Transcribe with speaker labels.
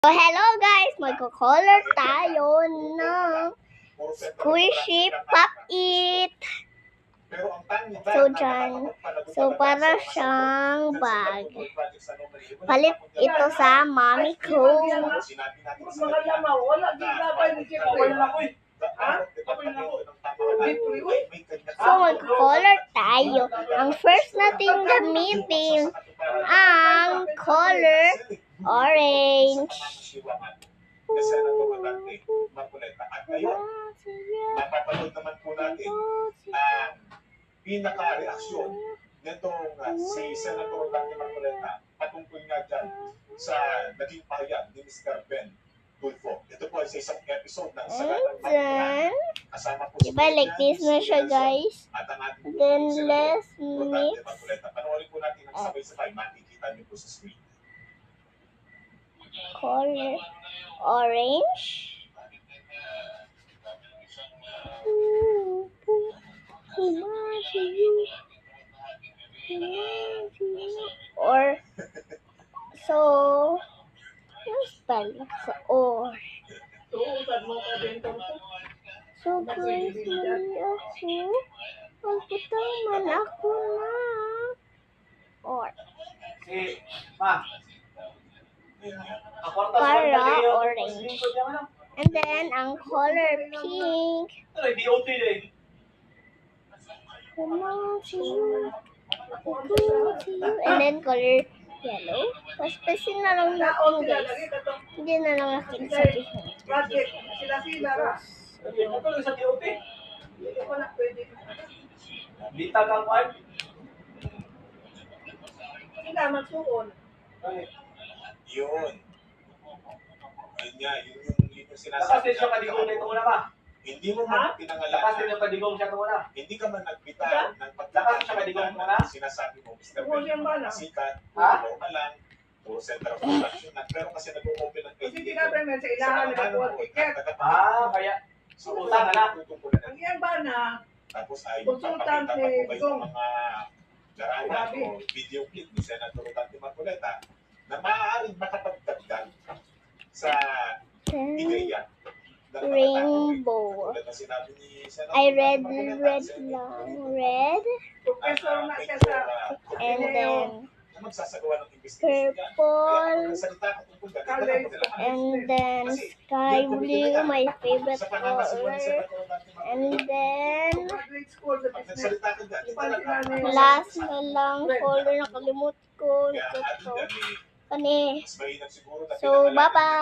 Speaker 1: So, hello guys! Magko-color tayo ng Squishy Pop-It. So, dyan. So, para siyang bag. Palit ito sa mommy ko. So, magko-color tayo. Ang first natin gamitin ang color orange.
Speaker 2: At ngayon, mapapanood naman po natin ang pinaka-reaksyon nitong si Senator Dante Marcoleta patungkol nga dyan sa naging pahayag ni Mr. Ben Tulfo. Ito po ay sa isang episode ng Sagatang
Speaker 1: Then,
Speaker 2: kasama po
Speaker 1: diba like this na siya guys? Then, let's mix.
Speaker 2: Panoorin po natin ang sabay-sabay. Makikita niyo po sa screen.
Speaker 1: Color orange. Or so spell sa or. So guys, mali ako. Magputaman ako na or. Para orange. And then, ang color pink. And then, color yellow. Paspisin na lang natin, guys. Hindi na lang natin sabihin.
Speaker 2: Yun. Yun nga, yun yung sinasabi na. Hindi mo man pinangalanan. Hindi ka man nagbitaw ng pagkakakilangan. Sinasabi mo, Mr. Ben, sikat, puro ka lang, puro center of production lang. Pero kasi nag-open ng
Speaker 3: Kasi tinapremen sa ilahan na nag-work ticket.
Speaker 2: Kaya, so, tututulan
Speaker 3: Ang iyan ba na,
Speaker 2: tapos ay
Speaker 3: konsultante,
Speaker 2: papakita pa po kayo
Speaker 3: Gong.
Speaker 2: ng mga larawan o video clip ni Senator Dante Marcoleta na maaaring makapagdagdag sa ideya ng
Speaker 1: Rainbow.
Speaker 2: tulad na sinabi ni Senator
Speaker 1: Ay, red
Speaker 2: Marcoleta,
Speaker 1: lang. Red.
Speaker 3: professor na siya sa
Speaker 1: And then,
Speaker 2: magsasagawa ng investigation yan.
Speaker 1: purple.
Speaker 2: Kaya kung nagsalita ka tungkol dyan, ito lang po nila.
Speaker 1: And then, sky blue, my favorite
Speaker 2: Sa pangangasiwa ni
Speaker 1: color.
Speaker 2: Senator Dante Marcoleta,
Speaker 1: And then,
Speaker 3: graduate school sa
Speaker 2: pag
Speaker 3: business.
Speaker 2: nagsalita ka dyan, ito lang.
Speaker 1: last na lang color, nakalimut ko.
Speaker 2: Kaya
Speaker 1: Ito.
Speaker 2: ating dyan,
Speaker 1: Kani.
Speaker 2: mas mainam siguro na
Speaker 1: So,
Speaker 2: pinangalanan
Speaker 1: bye-bye.